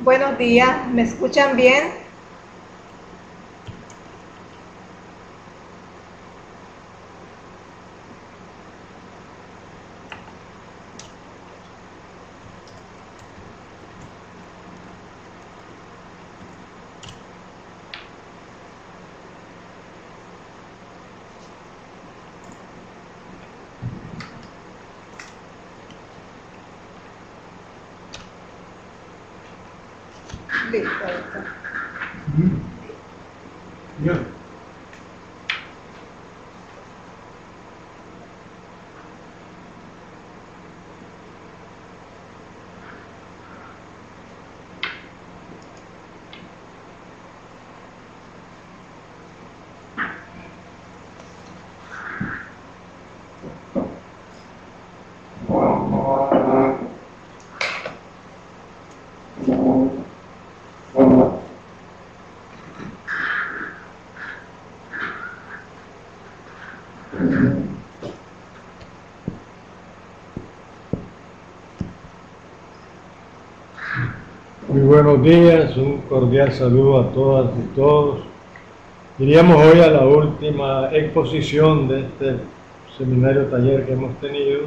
Buenos días, ¿me escuchan bien? Listo, listo. Ya. Muy buenos días, un cordial saludo a todas y todos. Iríamos hoy a la última exposición de este seminario taller que hemos tenido,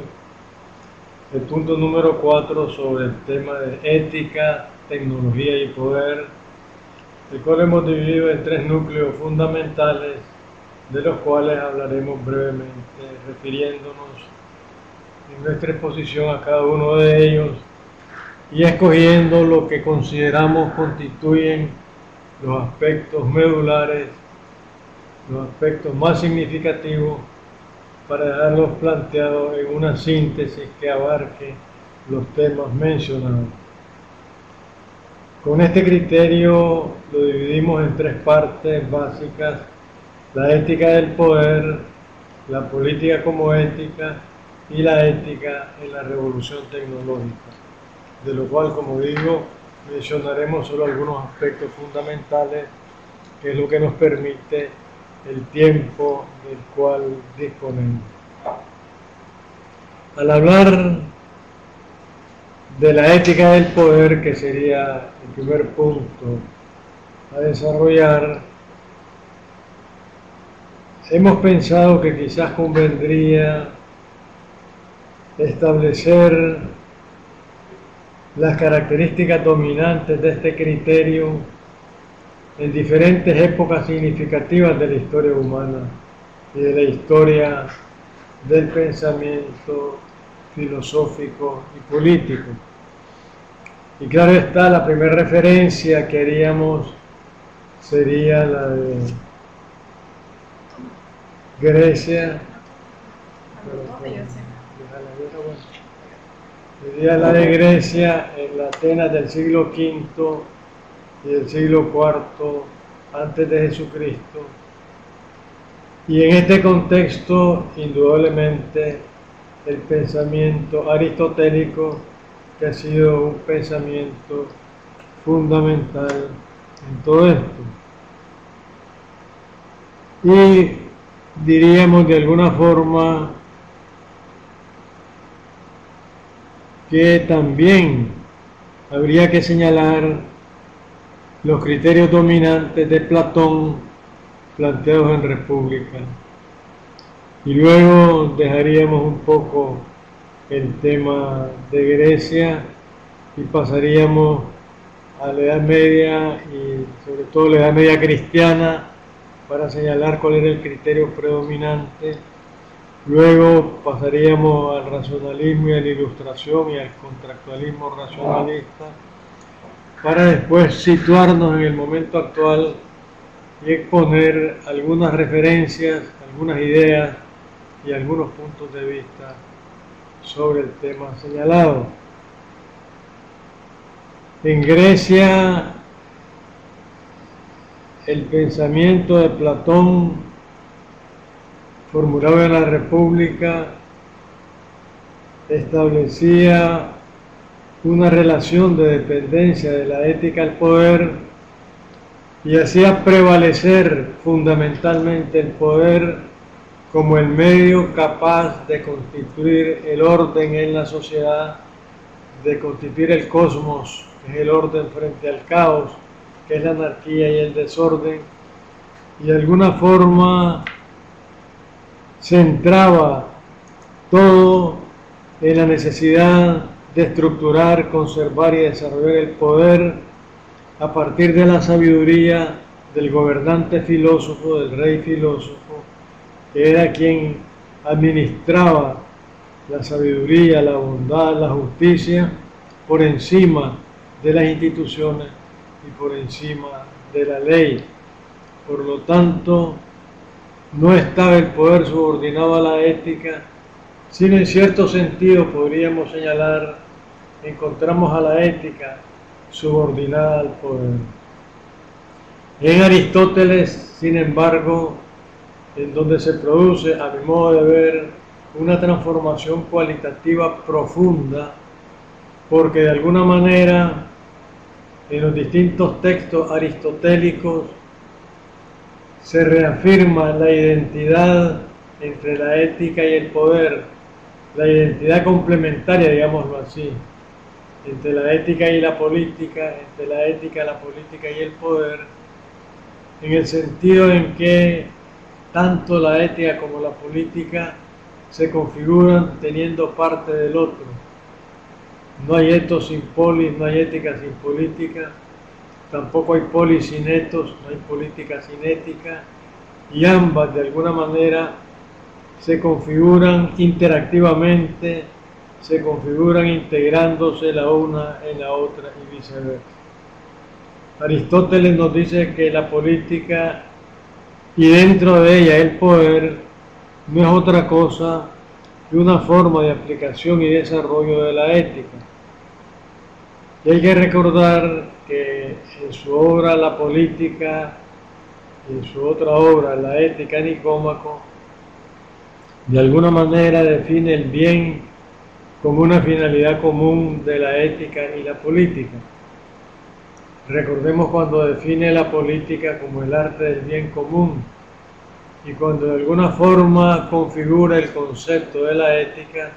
el punto número 4 sobre el tema de ética, tecnología y poder, el cual hemos dividido en 3 núcleos fundamentales, de los cuales hablaremos brevemente, refiriéndonos en nuestra exposición a cada uno de ellos y escogiendo lo que consideramos constituyen los aspectos medulares, los aspectos más significativos, para dejarlos planteados en una síntesis que abarque los temas mencionados. Con este criterio lo dividimos en 3 partes básicas: la ética del poder, la política como ética y la ética en la revolución tecnológica, de lo cual, como digo, mencionaremos solo algunos aspectos fundamentales, que es lo que nos permite el tiempo del cual disponemos. Al hablar de la ética del poder, que sería el primer punto a desarrollar, hemos pensado que quizás convendría establecer las características dominantes de este criterio en diferentes épocas significativas de la historia humana y de la historia del pensamiento filosófico y político. Y claro está, la primera referencia que haríamos sería la de Grecia. Sería la de Grecia en la Atenas del siglo V y del siglo IV antes de Jesucristo. Y en este contexto, indudablemente, el pensamiento aristotélico, que ha sido un pensamiento fundamental en todo esto. Y diríamos de alguna forma que también habría que señalar los criterios dominantes de Platón planteados en República. Y luego dejaríamos un poco el tema de Grecia y pasaríamos a la Edad Media y sobre todo la Edad Media cristiana, para señalar cuál era el criterio predominante. Luego pasaríamos al racionalismo y a la ilustración y al contractualismo racionalista, para después situarnos en el momento actual y exponer algunas referencias, algunas ideas y algunos puntos de vista sobre el tema señalado. En Grecia, el pensamiento de Platón, formulado en la República, establecía una relación de dependencia de la ética al poder y hacía prevalecer fundamentalmente el poder como el medio capaz de constituir el orden en la sociedad, de constituir el cosmos que es el orden frente al caos, que es la anarquía y el desorden, y de alguna forma centraba todo en la necesidad de estructurar, conservar y desarrollar el poder a partir de la sabiduría del gobernante filósofo, del rey filósofo, que era quien administraba la sabiduría, la bondad, la justicia por encima de las instituciones y por encima de la ley. Por lo tanto, no estaba el poder subordinado a la ética, sino en cierto sentido podríamos señalar, encontramos a la ética subordinada al poder. En Aristóteles, sin embargo, en donde se produce, a mi modo de ver, una transformación cualitativa profunda, porque de alguna manera en los distintos textos aristotélicos se reafirma la identidad entre la ética y el poder, la identidad complementaria, digámoslo así, entre la ética y la política, entre la ética, la política y el poder, en el sentido en que tanto la ética como la política se configuran teniendo parte del otro. No hay etos sin polis, no hay ética sin política, tampoco hay polis sin etos, no hay política sin ética, y ambas de alguna manera se configuran interactivamente, se configuran integrándose la una en la otra y viceversa. Aristóteles nos dice que la política y dentro de ella el poder no es otra cosa que una forma de aplicación y desarrollo de la ética. Y hay que recordar que en su obra La Política y en su otra obra La Ética, Nicómaco, de alguna manera define el bien como una finalidad común de la ética y la política. Recordemos cuando define la política como el arte del bien común y cuando de alguna forma configura el concepto de la ética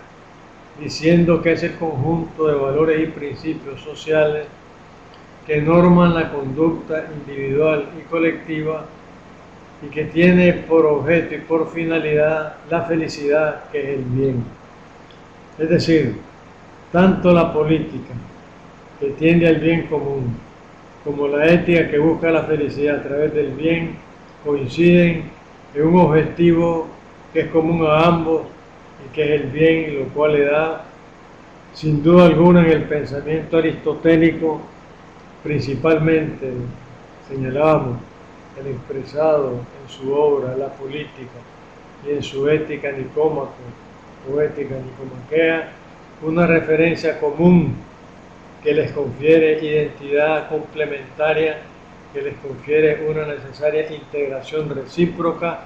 diciendo que es el conjunto de valores y principios sociales que norman la conducta individual y colectiva y que tiene por objeto y por finalidad la felicidad, que es el bien. Es decir, tanto la política, que tiende al bien común, como la ética, que busca la felicidad a través del bien, coinciden en un objetivo que es común a ambos y que es el bien, lo cual le da, sin duda alguna, en el pensamiento aristotélico, principalmente, señalábamos, el expresado en su obra La Política y en su Ética Nicómaco o Ética Nicomaquea, una referencia común que les confiere identidad complementaria, que les confiere una necesaria integración recíproca,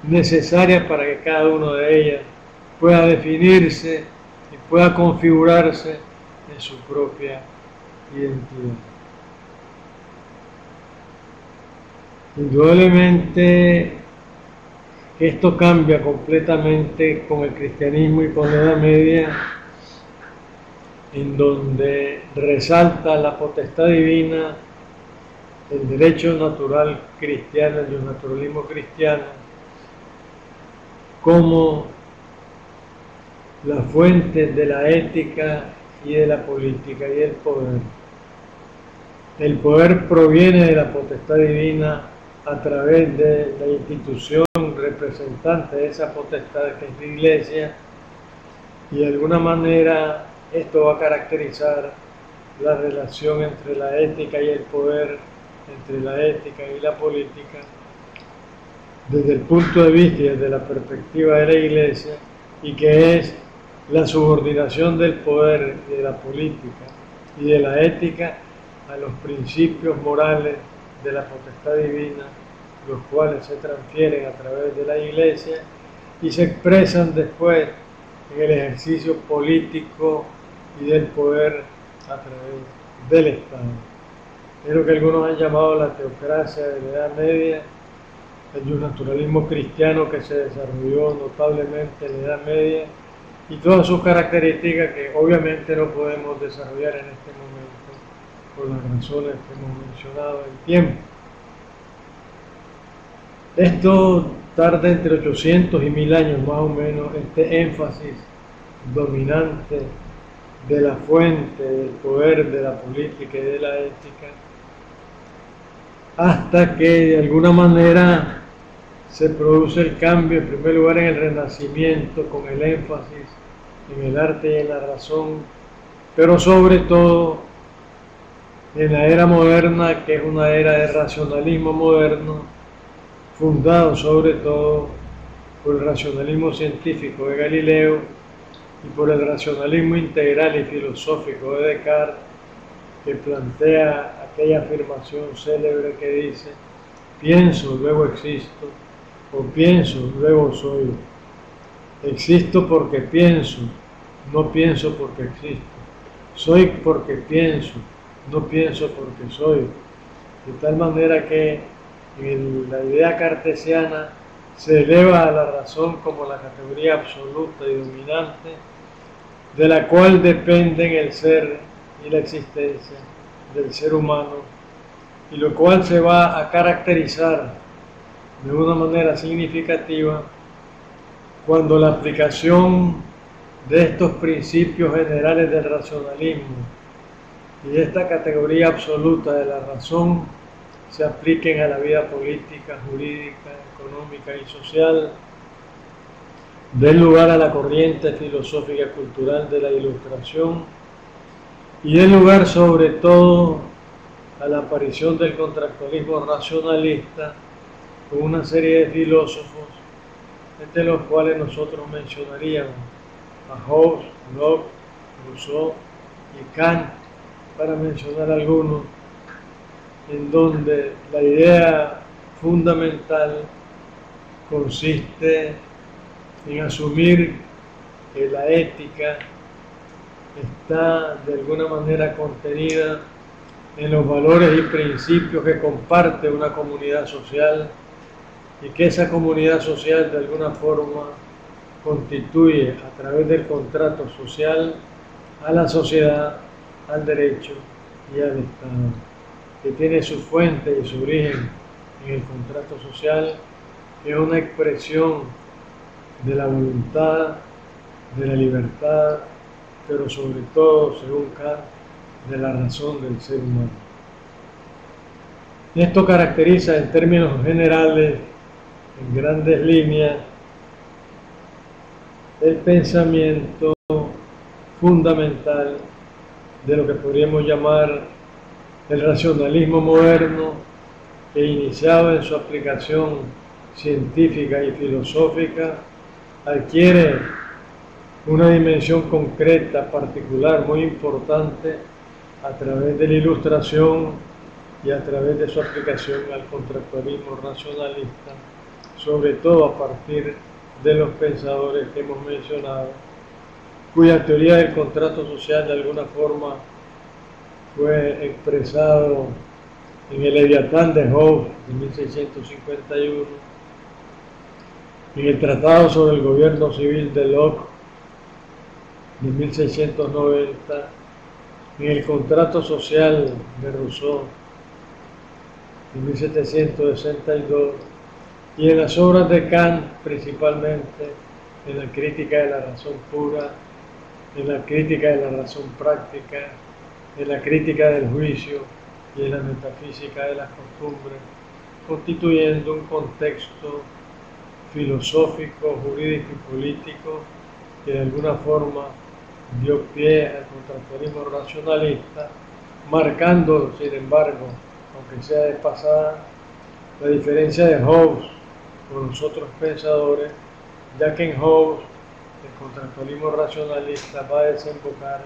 necesaria para que cada una de ellas pueda definirse y pueda configurarse en su propia identidad. Indudablemente esto cambia completamente con el cristianismo y con la Edad Media, en donde resalta la potestad divina, el derecho natural cristiano, el naturalismo cristiano, como la fuente de la ética y de la política y del poder. El poder proviene de la potestad divina a través de la institución representante de esa potestad, que es la Iglesia, y de alguna manera esto va a caracterizar la relación entre la ética y el poder, entre la ética y la política, desde el punto de vista y desde la perspectiva de la Iglesia, y que es la subordinación del poder y de la política y de la ética a los principios morales de la potestad divina, los cuales se transfieren a través de la Iglesia y se expresan después en el ejercicio político y del poder a través del Estado. Es lo que algunos han llamado la teocracia de la Edad Media, el naturalismo cristiano que se desarrolló notablemente en la Edad Media y todas sus características que obviamente no podemos desarrollar en este momento por las razones que hemos mencionado en tiempo. Esto tarda entre 800 y 1000 años más o menos, este énfasis dominante de la fuente, del poder, de la política y de la ética, hasta que de alguna manera se produce el cambio, en primer lugar en el Renacimiento, con el énfasis en el arte y en la razón, pero sobre todo en la era moderna, que es una era de racionalismo moderno, fundado sobre todo por el racionalismo científico de Galileo y por el racionalismo integral y filosófico de Descartes, que plantea aquella afirmación célebre que dice: pienso, luego existo, o pienso, luego soy. Existo porque pienso, no pienso porque existo. Soy porque pienso, no pienso porque soy. De tal manera que en la idea cartesiana se eleva a la razón como la categoría absoluta y dominante, de la cual dependen el ser y la existencia del ser humano, y lo cual se va a caracterizar de una manera significativa cuando la aplicación de estos principios generales del racionalismo y de esta categoría absoluta de la razón se apliquen a la vida política, jurídica, económica y social, den lugar a la corriente filosófica y cultural de la Ilustración y den lugar sobre todo a la aparición del contractualismo racionalista con una serie de filósofos, entre los cuales nosotros mencionaríamos a Hobbes, Locke, Rousseau y Kant, para mencionar algunos, en donde la idea fundamental consiste en asumir que la ética está de alguna manera contenida en los valores y principios que comparte una comunidad social, y que esa comunidad social de alguna forma constituye a través del contrato social a la sociedad, al derecho y al Estado, que tiene su fuente y su origen en el contrato social, que es una expresión de la voluntad, de la libertad, pero sobre todo, según Kant, de la razón del ser humano. Esto caracteriza en términos generales, en grandes líneas, el pensamiento fundamental de lo que podríamos llamar el racionalismo moderno, que iniciado en su aplicación científica y filosófica adquiere una dimensión concreta, particular, muy importante a través de la Ilustración y a través de su aplicación al contractualismo racionalista, sobre todo a partir de los pensadores que hemos mencionado, cuya teoría del contrato social de alguna forma fue expresado en el Leviatán de Hobbes de 1651, en el Tratado sobre el Gobierno Civil de Locke de 1690, en el Contrato Social de Rousseau de 1762, y en las obras de Kant, principalmente en la Crítica de la Razón Pura, en la Crítica de la Razón Práctica, en la Crítica del Juicio y en la Metafísica de las Costumbres, constituyendo un contexto filosófico, jurídico y político que de alguna forma dio pie al contractualismo racionalista, marcando, sin embargo, aunque sea de pasada, la diferencia de Hobbes con los otros pensadores, ya que en Hobbes el contractualismo racionalista va a desembocar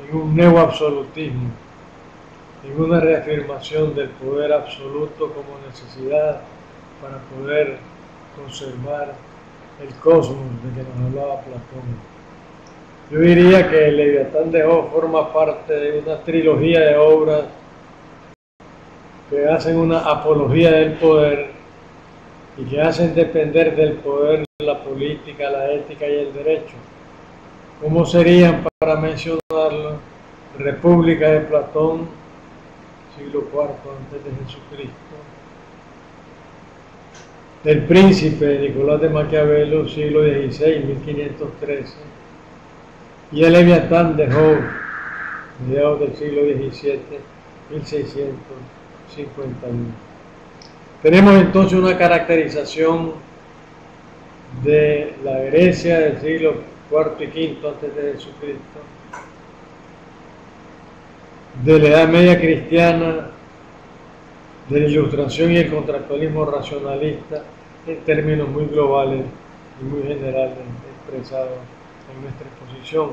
en un neoabsolutismo, en una reafirmación del poder absoluto como necesidad para poder conservar el cosmos de que nos hablaba Platón. Yo diría que el Leviatán de Hobbes forma parte de una trilogía de obras que hacen una apología del poder y que hacen depender del poder la política, la ética y el derecho. ¿Cómo serían, para mencionarlo? República de Platón, siglo IV antes de Jesucristo, del príncipe Nicolás de Maquiavelo, siglo XVI, 1513, y el Leviatán de Hobbes, mediados del siglo XVII, 1651. Tenemos entonces una caracterización de la Grecia del siglo IV y V antes de Jesucristo, de la Edad Media cristiana, de la Ilustración y el contractualismo racionalista, en términos muy globales y muy generales expresados en nuestra exposición.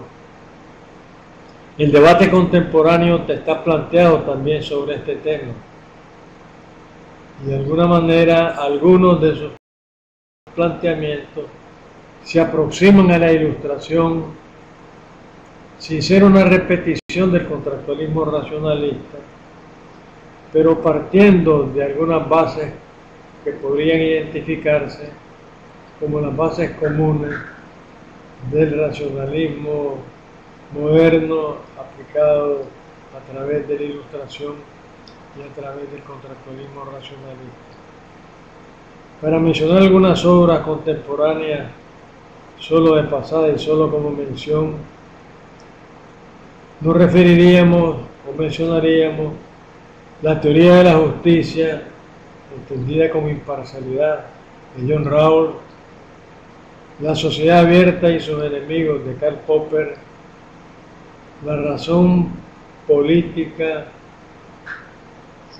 El debate contemporáneo te está planteado también sobre este tema, y de alguna manera algunos de sus planteamientos se aproximan a la Ilustración sin ser una repetición del contractualismo racionalista, pero partiendo de algunas bases que podrían identificarse como las bases comunes del racionalismo moderno aplicado a través de la Ilustración y a través del contractualismo racionalista. Para mencionar algunas obras contemporáneas, solo de pasada y solo como mención, nos referiríamos o mencionaríamos la teoría de la justicia, entendida como imparcialidad, de John Rawls, la sociedad abierta y sus enemigos, de Karl Popper, la razón política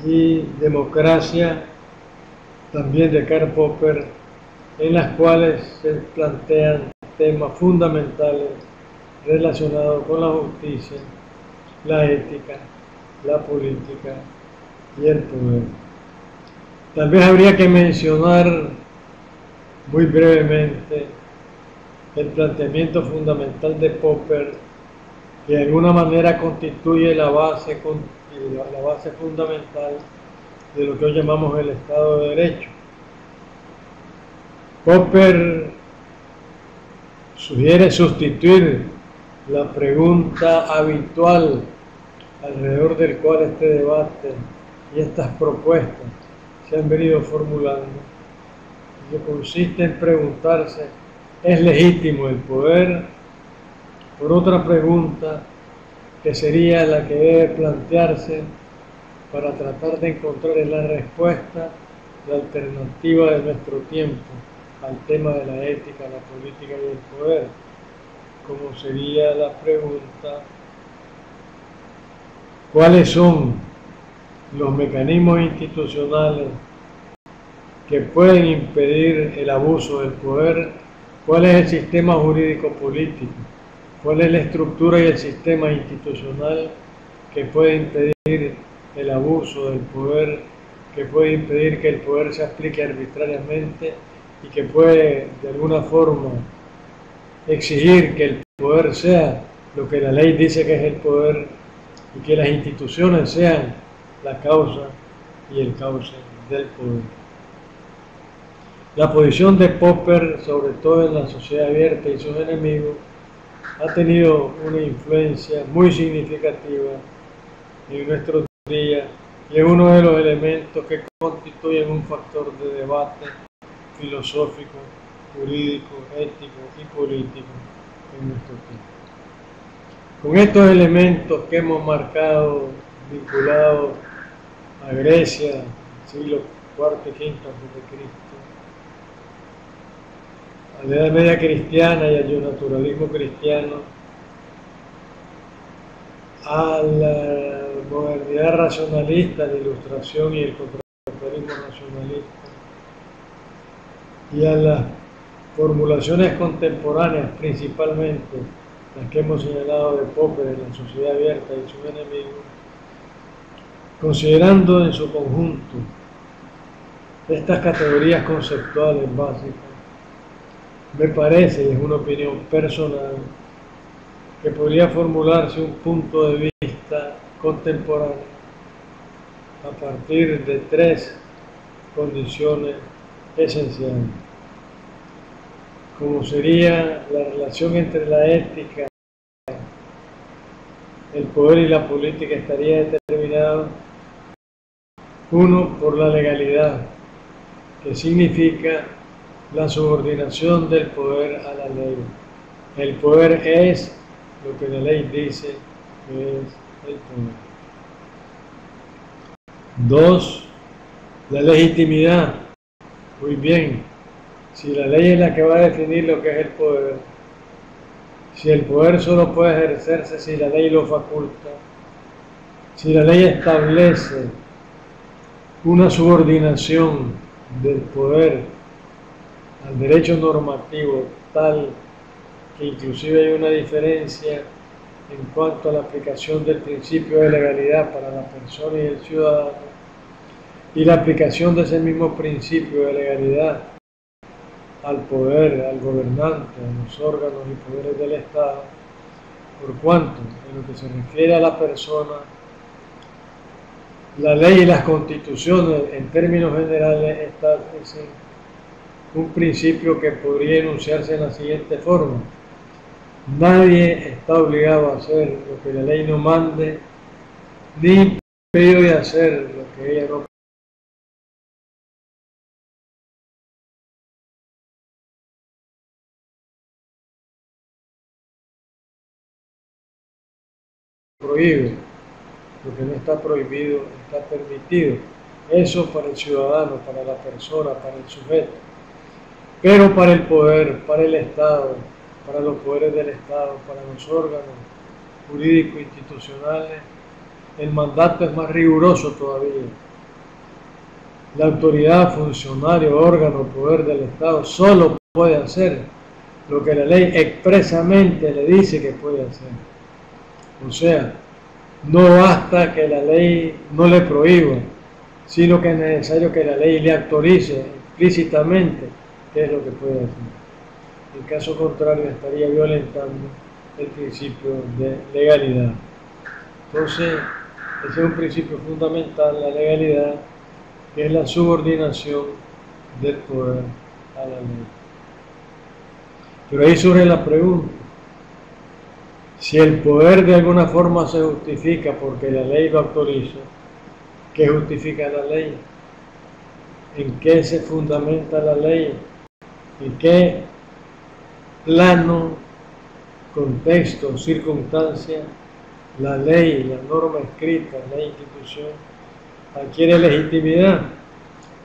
y democracia, también de Karl Popper, en las cuales se plantean temas fundamentales relacionados con la justicia, la ética, la política y el poder. Tal vez habría que mencionar muy brevemente el planteamiento fundamental de Popper, que de alguna manera constituye la base fundamental de lo que hoy llamamos el Estado de Derecho. Popper sugiere sustituir la pregunta habitual alrededor del cual este debate y estas propuestas se han venido formulando, que consiste en preguntarse: ¿es legítimo el poder? Por otra pregunta, que sería la que debe plantearse para tratar de encontrar en la respuesta la alternativa de nuestro tiempo al tema de la ética, la política y el poder, como sería la pregunta: ¿cuáles son los mecanismos institucionales que pueden impedir el abuso del poder? ¿Cuál es el sistema jurídico político? ¿Cuál es la estructura y el sistema institucional que puede impedir el abuso del poder, que puede impedir que el poder se aplique arbitrariamente y que puede de alguna forma exigir que el poder sea lo que la ley dice que es el poder y que las instituciones sean la causa y el cauce del poder? La posición de Popper, sobre todo en la sociedad abierta y sus enemigos, ha tenido una influencia muy significativa en nuestros días y es uno de los elementos que constituyen un factor de debate filosófico, jurídico, ético y político en nuestro tiempo. Con estos elementos que hemos marcado, vinculados a Grecia, siglo IV y V a.C., a la Edad Media cristiana y al naturalismo cristiano, a la modernidad racionalista, la Ilustración y el contractualismo racionalista, y a las formulaciones contemporáneas, principalmente las que hemos señalado de Popper en la sociedad abierta y sus enemigos, considerando en su conjunto estas categorías conceptuales básicas, me parece, y es una opinión personal, que podría formularse un punto de vista contemporáneo a partir de tres condiciones esenciales, como sería la relación entre la ética, el poder y la política estaría determinado Uno, por la legalidad, que significa la subordinación del poder a la ley. El poder es lo que la ley dice que es el poder. Dos, la legitimidad. Muy bien, si la ley es la que va a definir lo que es el poder, si el poder solo puede ejercerse si la ley lo faculta, si la ley establece una subordinación del poder al derecho normativo tal que inclusive hay una diferencia en cuanto a la aplicación del principio de legalidad para la persona y el ciudadano, y la aplicación de ese mismo principio de legalidad al poder, al gobernante, a los órganos y poderes del Estado, por cuanto, en lo que se refiere a la persona, la ley y las constituciones en términos generales establecen un principio que podría enunciarse en la siguiente forma: nadie está obligado a hacer lo que la ley no mande, ni impedido de hacer lo que ella no prohíbe. Lo que no está prohibido está permitido. Eso para el ciudadano, para la persona, para el sujeto. Pero para el poder, para el Estado, para los poderes del Estado, para los órganos jurídicos institucionales, el mandato es más riguroso todavía. La autoridad, funcionario, órgano, poder del Estado solo puede hacer lo que la ley expresamente le dice que puede hacer. O sea, no basta que la ley no le prohíba, sino que es necesario que la ley le autorice explícitamente qué es lo que puede hacer. En caso contrario, estaría violentando el principio de legalidad. Entonces, ese es un principio fundamental, la legalidad, que es la subordinación del poder a la ley. Pero ahí surge la pregunta: si el poder de alguna forma se justifica porque la ley lo autoriza, ¿qué justifica la ley? ¿En qué se fundamenta la ley? ¿En qué plano, contexto, circunstancia la ley, la norma escrita, la institución adquiere legitimidad?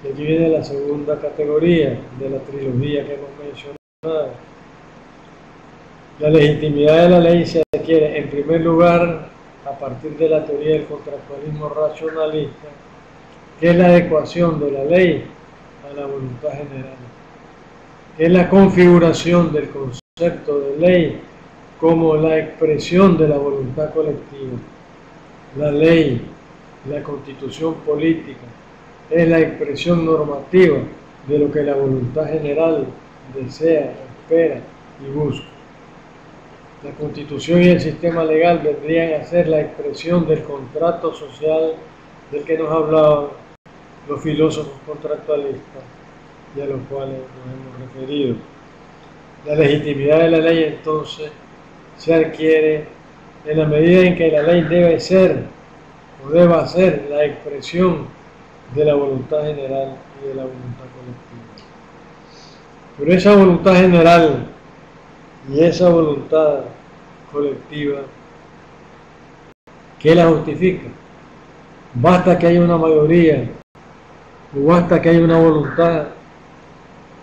Y aquí viene la segunda categoría de la trilogía que hemos mencionado. La legitimidad de la ley se adquiere, en primer lugar, a partir de la teoría del contractualismo racionalista, que es la adecuación de la ley a la voluntad general, que es la configuración del concepto de ley como la expresión de la voluntad colectiva. La ley, la constitución política, es la expresión normativa de lo que la voluntad general desea, espera y busca. La Constitución y el sistema legal vendrían a ser la expresión del contrato social del que nos hablaban los filósofos contractualistas y a los cuales nos hemos referido. La legitimidad de la ley entonces se adquiere en la medida en que la ley debe ser o deba ser la expresión de la voluntad general y de la voluntad colectiva. Pero esa voluntad general y esa voluntad colectiva, ¿qué la justifica? Basta que haya una mayoría o basta que haya una voluntad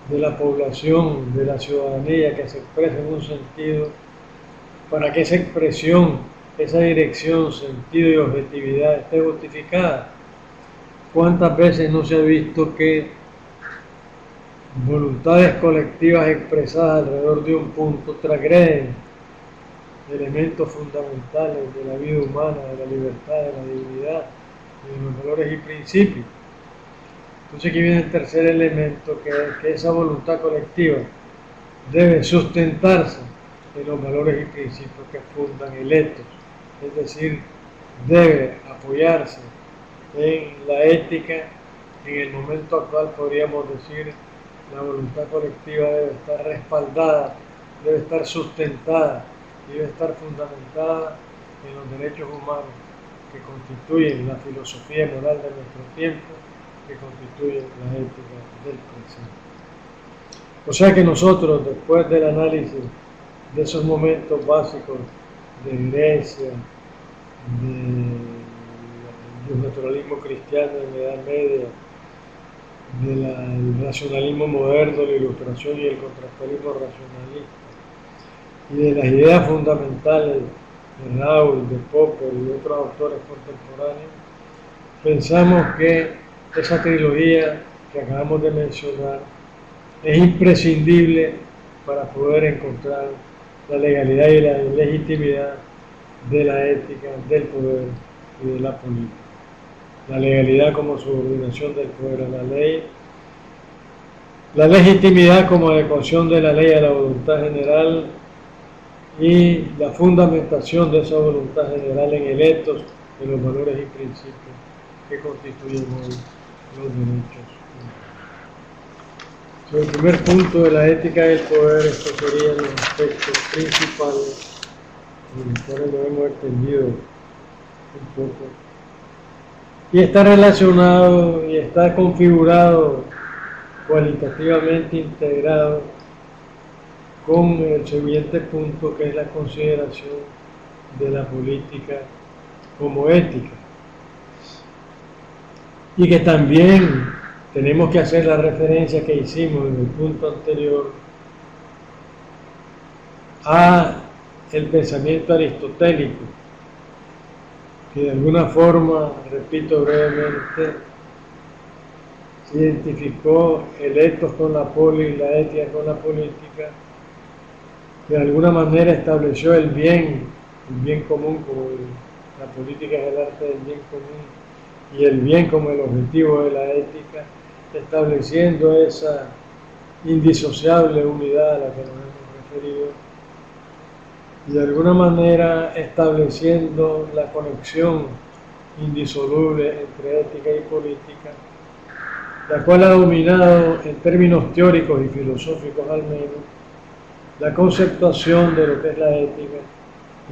de la población, de la ciudadanía que se exprese en un sentido para que esa expresión, esa dirección, sentido y objetividad esté justificada. ¿Cuántas veces no se ha visto que voluntades colectivas expresadas alrededor de un punto transgreden elementos fundamentales de la vida humana, de la libertad, de la dignidad, de los valores y principios? Entonces aquí viene el tercer elemento, que es que esa voluntad colectiva debe sustentarse en los valores y principios que fundan el ethos, es decir, debe apoyarse en la ética. En el momento actual podríamos decir la voluntad colectiva debe estar respaldada, debe estar sustentada y debe estar fundamentada en los derechos humanos, que constituyen la filosofía moral de nuestro tiempo, que constituyen la ética del presente. O sea que nosotros, después del análisis de esos momentos básicos de Grecia, del naturalismo cristiano en la Edad Media, del racionalismo moderno, la ilustración y el contractualismo racionalista, y de las ideas fundamentales de Raúl, de Popper y de otros autores contemporáneos, pensamos que esa trilogía que acabamos de mencionar es imprescindible para poder encontrar la legalidad y la legitimidad de la ética, del poder y de la política. La legalidad como subordinación del poder a la ley, la legitimidad como adecuación de la ley a la voluntad general y la fundamentación de esa voluntad general en el ethos de los valores y principios que constituyen hoy los derechos humanos. Sobre el primer punto de la ética del poder, estos serían los aspectos principales en los cuales lo hemos extendido un poco. Y está relacionado y está configurado, cualitativamente integrado con el siguiente punto, que es la consideración de la política como ética. Y que también tenemos que hacer la referencia que hicimos en el punto anterior a el pensamiento aristotélico, que de alguna forma, repito brevemente, se identificó el ethos con la poli y la ética con la política, que de alguna manera estableció el bien común, como la política es el arte del bien común, y el bien como el objetivo de la ética, estableciendo esa indisociable unidad a la que nos hemos referido, y de alguna manera estableciendo la conexión indisoluble entre ética y política, la cual ha dominado en términos teóricos y filosóficos al menos la conceptuación de lo que es la ética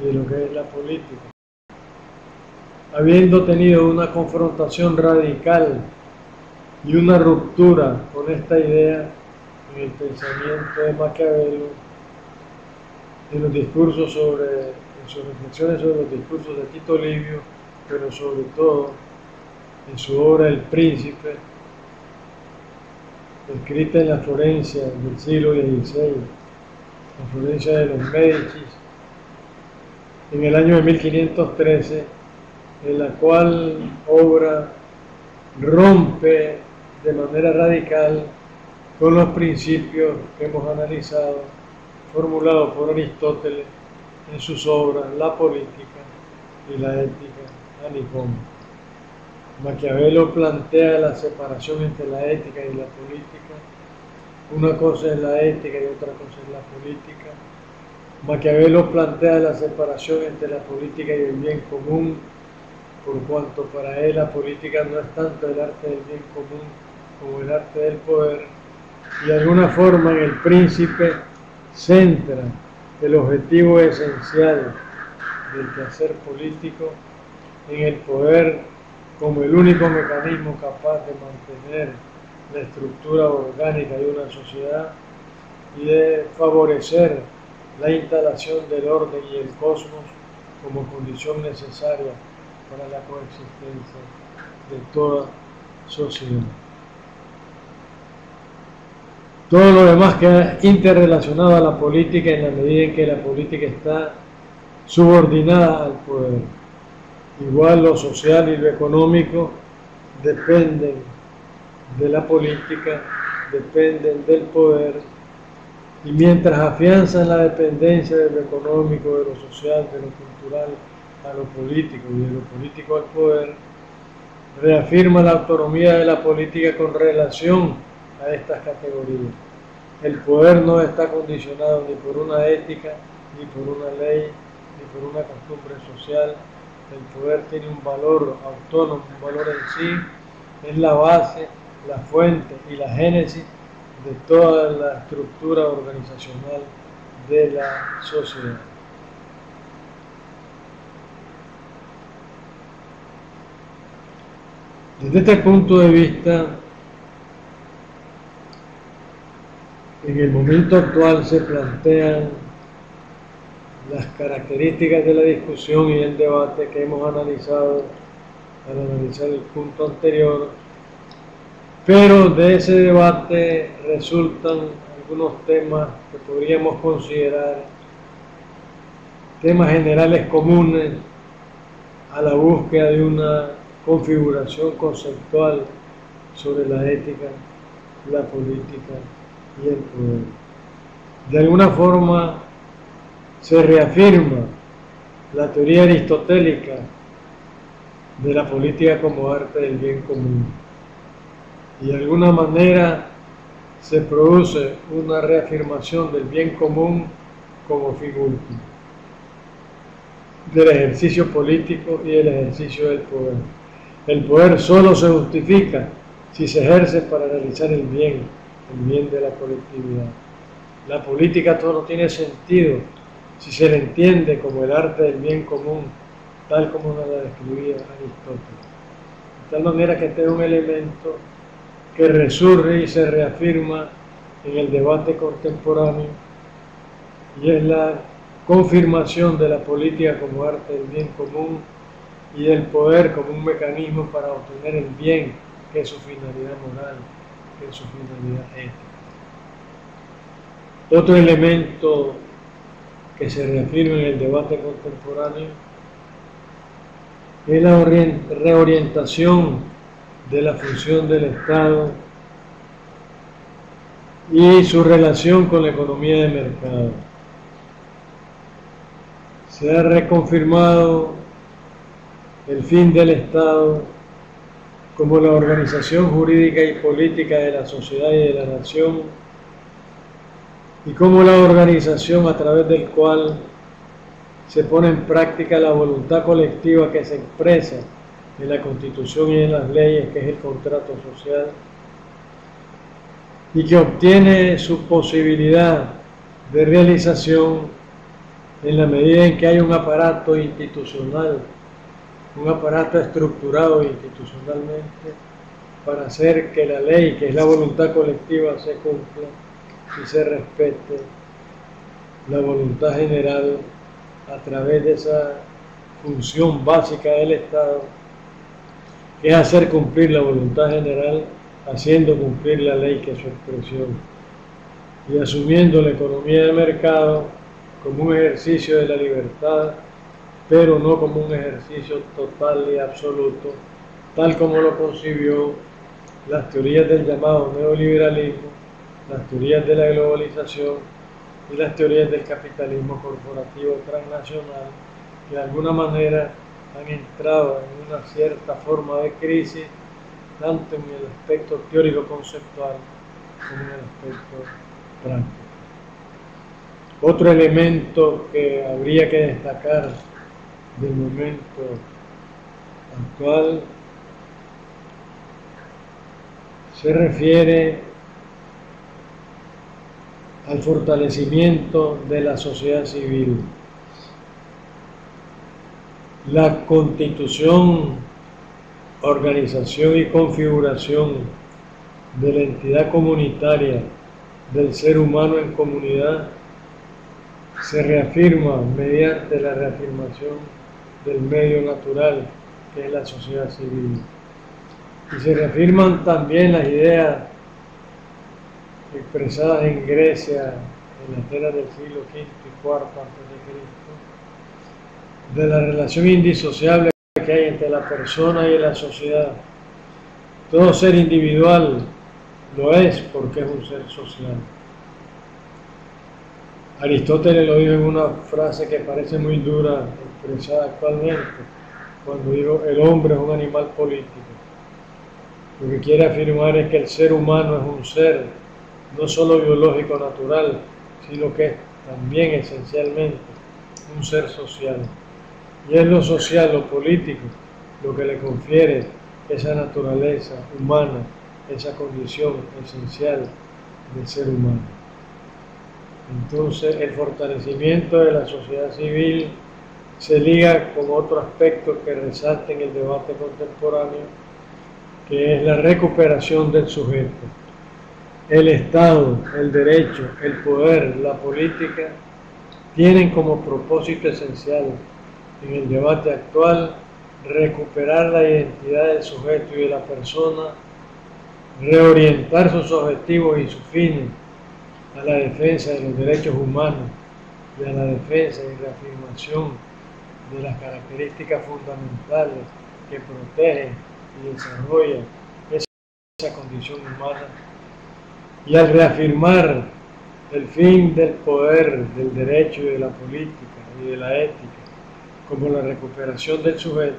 y de lo que es la política. Habiendo tenido una confrontación radical y una ruptura con esta idea en el pensamiento de Maquiavelo, en los discursos en sus reflexiones sobre los discursos de Tito Livio, pero sobre todo en su obra El Príncipe, escrita en la Florencia del siglo XVI, la Florencia de los Médicis, en el año de 1513, en la cual obra rompe de manera radical con los principios que hemos analizado, formulado por Aristóteles en sus obras La Política y la Ética a Nicómaco. Maquiavelo plantea la separación entre la ética y la política. Una cosa es la ética y otra cosa es la política. Maquiavelo plantea la separación entre la política y el bien común, por cuanto para él la política no es tanto el arte del bien común como el arte del poder, y de alguna forma en El Príncipe centra el objetivo esencial del quehacer político en el poder como el único mecanismo capaz de mantener la estructura orgánica de una sociedad y de favorecer la instalación del orden y el cosmos como condición necesaria para la coexistencia de toda sociedad. Todo lo demás queda interrelacionado a la política en la medida en que la política está subordinada al poder. Igual lo social y lo económico dependen de la política, dependen del poder, y mientras afianzan la dependencia de lo económico, de lo social, de lo cultural a lo político y de lo político al poder, reafirma la autonomía de la política con relación a estas categorías. El poder no está condicionado ni por una ética, ni por una ley, ni por una costumbre social. El poder tiene un valor autónomo, un valor en sí, es la base, la fuente y la génesis de toda la estructura organizacional de la sociedad. Desde este punto de vista, en el momento actual se plantean las características de la discusión y el debate que hemos analizado al analizar el punto anterior, pero de ese debate resultan algunos temas que podríamos considerar temas generales comunes a la búsqueda de una configuración conceptual sobre la ética, la política y el poder. De alguna forma se reafirma la teoría aristotélica de la política como arte del bien común y de alguna manera se produce una reafirmación del bien común como fin último, del ejercicio político y del ejercicio del poder. El poder solo se justifica si se ejerce para realizar el bien de la colectividad. La política todo no tiene sentido si se le entiende como el arte del bien común, tal como nos la describía Aristóteles. De tal manera que este es un elemento que resurge y se reafirma en el debate contemporáneo y es la confirmación de la política como arte del bien común y del poder como un mecanismo para obtener el bien, que es su finalidad moral, que es su finalidad ética. Otro elemento que se reafirma en el debate contemporáneo es la reorientación de la función del Estado y su relación con la economía de mercado. Se ha reconfirmado el fin del Estado como la organización jurídica y política de la sociedad y de la nación, y como la organización a través del cual se pone en práctica la voluntad colectiva que se expresa en la Constitución y en las leyes, que es el contrato social, y que obtiene su posibilidad de realización en la medida en que hay un aparato institucional, un aparato estructurado institucionalmente para hacer que la ley, que es la voluntad colectiva, se cumpla y se respete la voluntad general a través de esa función básica del Estado, que es hacer cumplir la voluntad general, haciendo cumplir la ley, que es su expresión, y asumiendo la economía de mercado como un ejercicio de la libertad, pero no como un ejercicio total y absoluto, tal como lo concibió las teorías del llamado neoliberalismo, las teorías de la globalización y las teorías del capitalismo corporativo transnacional, que de alguna manera han entrado en una cierta forma de crisis, tanto en el aspecto teórico-conceptual como en el aspecto práctico. Otro elemento que habría que destacar del momento actual se refiere al fortalecimiento de la sociedad civil. La constitución, organización y configuración de la entidad comunitaria del ser humano en comunidad se reafirma mediante la reafirmación del medio natural, que es la sociedad civil. Y se reafirman también las ideas expresadas en Grecia en la Atenas del siglo V y IV a.C., de la relación indisociable que hay entre la persona y la sociedad. Todo ser individual lo es porque es un ser social. Aristóteles lo dijo en una frase que parece muy dura, expresada actualmente, cuando dijo el hombre es un animal político. Lo que quiere afirmar es que el ser humano es un ser no solo biológico natural, sino que es también esencialmente un ser social. Y es lo social, lo político, lo que le confiere esa naturaleza humana, esa condición esencial del ser humano. Entonces, el fortalecimiento de la sociedad civil se liga con otro aspecto que resalta en el debate contemporáneo, que es la recuperación del sujeto. El Estado, el derecho, el poder, la política tienen como propósito esencial en el debate actual recuperar la identidad del sujeto y de la persona, reorientar sus objetivos y sus fines a la defensa de los derechos humanos y a la defensa y reafirmación de las características fundamentales que protegen y desarrollan esa condición humana, y al reafirmar el fin del poder, del derecho y de la política y de la ética como la recuperación del sujeto,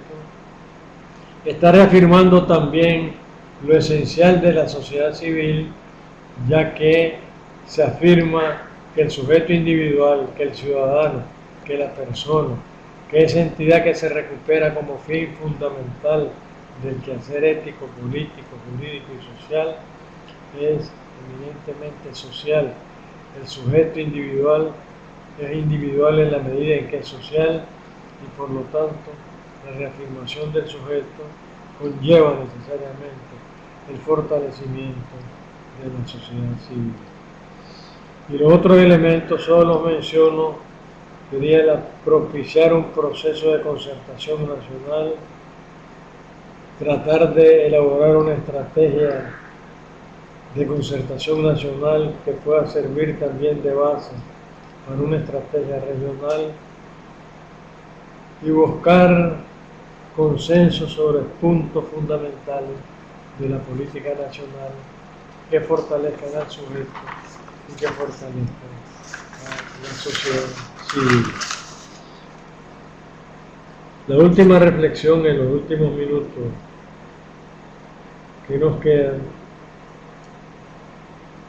está reafirmando también lo esencial de la sociedad civil, ya que se afirma que el sujeto individual, que el ciudadano, que la persona, que esa entidad que se recupera como fin fundamental del quehacer ético, político, jurídico y social, es eminentemente social. El sujeto individual es individual en la medida en que es social y por lo tanto la reafirmación del sujeto conlleva necesariamente el fortalecimiento de la sociedad civil. Y los otros elementos solo los menciono, sería propiciar un proceso de concertación nacional, tratar de elaborar una estrategia de concertación nacional que pueda servir también de base para una estrategia regional y buscar consenso sobre puntos fundamentales de la política nacional que fortalezcan al sujeto y que fortalezcan a la sociedad civil. La última reflexión en los últimos minutos que nos quedan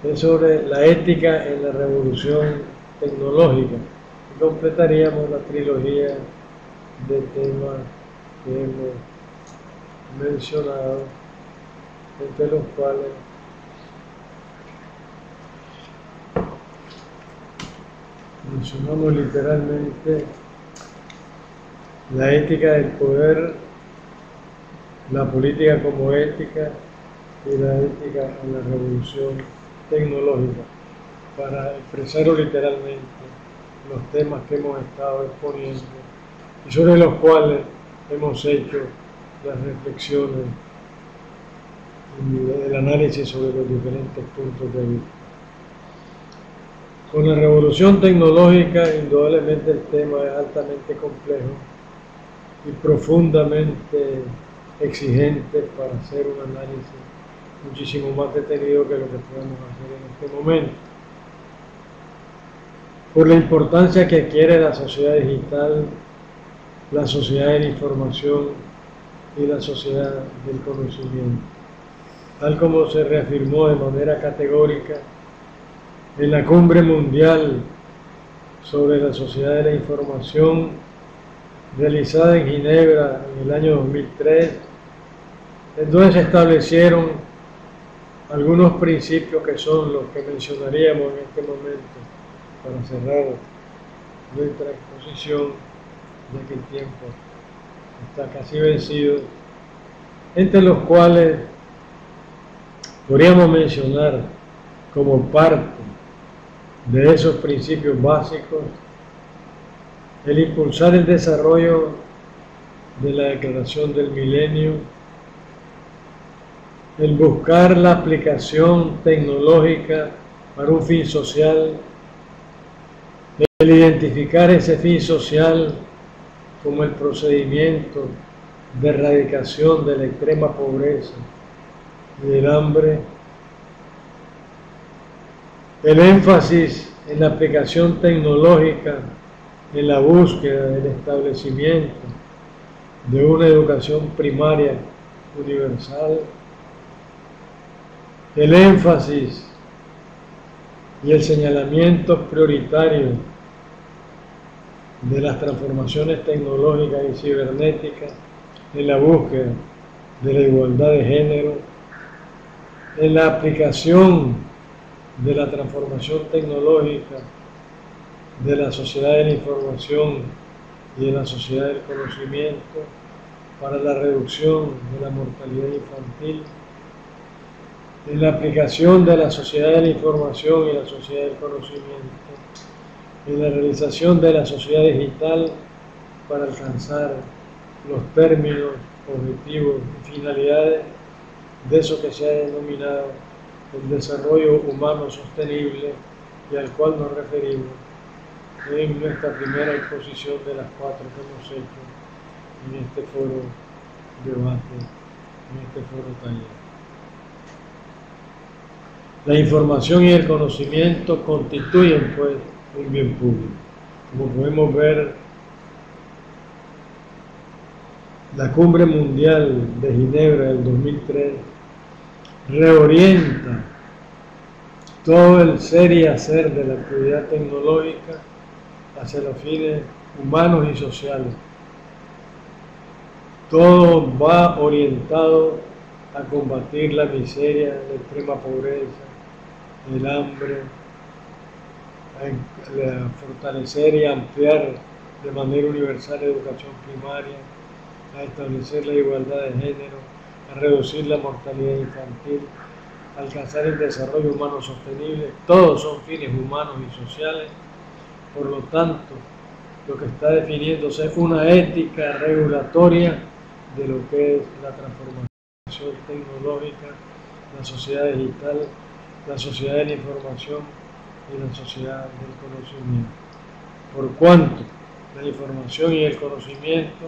es sobre la ética en la revolución tecnológica. Y completaríamos la trilogía de temas que hemos mencionado, entre los cuales mencionamos literalmente la ética del poder, la política como ética y la ética en la revolución tecnológica, para expresarlo literalmente los temas que hemos estado exponiendo y sobre los cuales hemos hecho las reflexiones y el análisis sobre los diferentes puntos de vista. Con la revolución tecnológica, indudablemente el tema es altamente complejo y profundamente exigente para hacer un análisis muchísimo más detenido que lo que podemos hacer en este momento. Por la importancia que adquiere la sociedad digital, la sociedad de la información y la sociedad del conocimiento, tal como se reafirmó de manera categórica en la Cumbre Mundial sobre la Sociedad de la Información realizada en Ginebra en el año 2003, entonces se establecieron algunos principios que son los que mencionaríamos en este momento para cerrar nuestra exposición, ya que el tiempo está casi vencido, entre los cuales podríamos mencionar como parte de esos principios básicos el impulsar el desarrollo de la Declaración del Milenio, el buscar la aplicación tecnológica para un fin social, el identificar ese fin social como el procedimiento de erradicación de la extrema pobreza y del hambre, el énfasis en la aplicación tecnológica en la búsqueda del establecimiento de una educación primaria universal, el énfasis y el señalamiento prioritario de las transformaciones tecnológicas y cibernéticas en la búsqueda de la igualdad de género, en la aplicación de la transformación tecnológica de la sociedad de la información y de la sociedad del conocimiento, para la reducción de la mortalidad infantil, en la aplicación de la sociedad de la información y la sociedad del conocimiento, en la realización de la sociedad digital para alcanzar los términos, objetivos y finalidades de eso que se ha denominado el desarrollo humano sostenible y al cual nos referimos en nuestra primera exposición de las 4 que hemos hecho en este foro debate, en este foro taller. La información y el conocimiento constituyen pues un bien público. Como podemos ver, la Cumbre Mundial de Ginebra del 2003 reorienta todo el ser y hacer de la actividad tecnológica hacia los fines humanos y sociales. Todo va orientado a combatir la miseria, la extrema pobreza, el hambre, a fortalecer y ampliar de manera universal la educación primaria, a establecer la igualdad de género, a reducir la mortalidad infantil, a alcanzar el desarrollo humano sostenible. Todos son fines humanos y sociales. Por lo tanto, lo que está definiéndose es una ética regulatoria de lo que es la transformación tecnológica, la sociedad digital, la sociedad de la información y la sociedad del conocimiento. Por cuanto la información y el conocimiento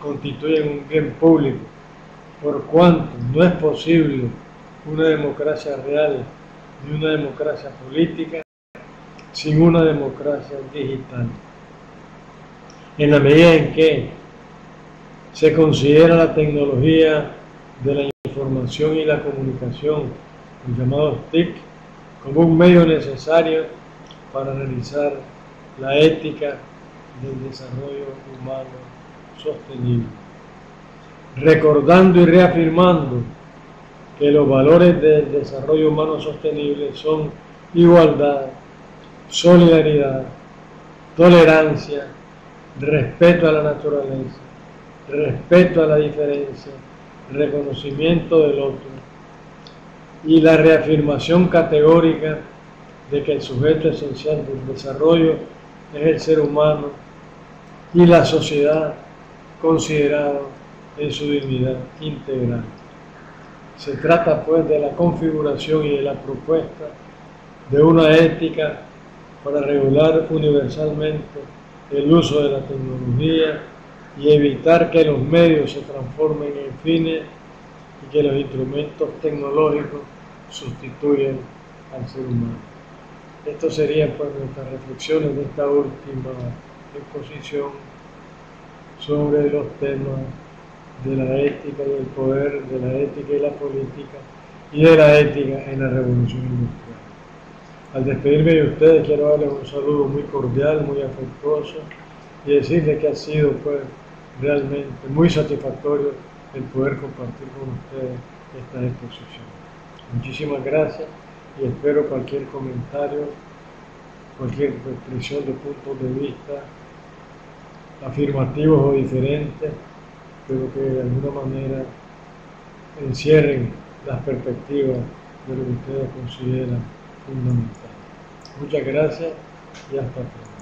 constituyen un bien público, por cuanto no es posible una democracia real ni una democracia política sin una democracia digital. En la medida en que se considera la tecnología de la información y la comunicación, los llamados TIC, como un medio necesario para realizar la ética del desarrollo humano sostenible, recordando y reafirmando que los valores del desarrollo humano sostenible son igualdad, solidaridad, tolerancia, respeto a la naturaleza, respeto a la diferencia, reconocimiento del otro y la reafirmación categórica de que el sujeto esencial del desarrollo es el ser humano y la sociedad considerado en su dignidad integral. Se trata pues de la configuración y de la propuesta de una ética para regular universalmente el uso de la tecnología y evitar que los medios se transformen en fines y que los instrumentos tecnológicos sustituyan al ser humano. Estas serían pues nuestras reflexiones de esta última exposición sobre los temas de la ética y el poder, de la ética y la política y de la ética en la revolución industrial. Al despedirme de ustedes quiero darles un saludo muy cordial, muy afectuoso y decirles que ha sido pues realmente muy satisfactorio el poder compartir con ustedes esta exposición. Muchísimas gracias y espero cualquier comentario, cualquier expresión de puntos de vista afirmativos o diferentes, pero que de alguna manera encierren las perspectivas de lo que ustedes consideran fundamental. Muchas gracias y hasta pronto.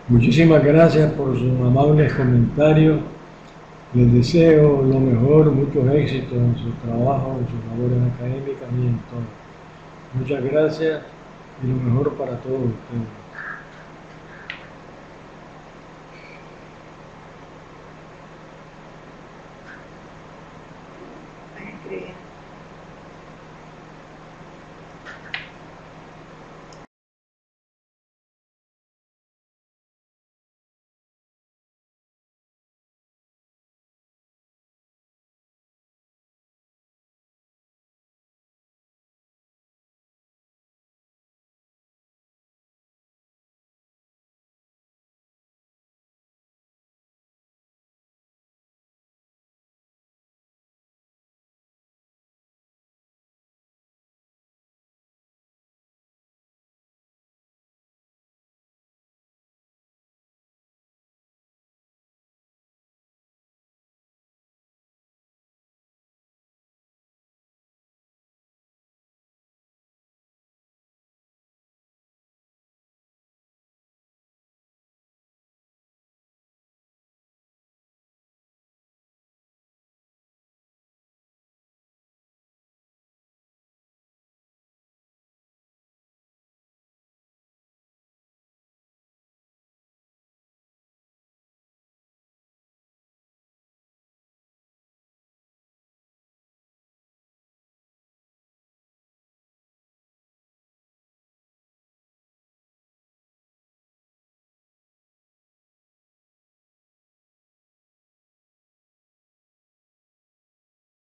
Muchísimas gracias por sus amables comentarios. Les deseo lo mejor, muchos éxitos en su trabajo, en sus labores académicas y en todo. Muchas gracias y lo mejor para todos ustedes.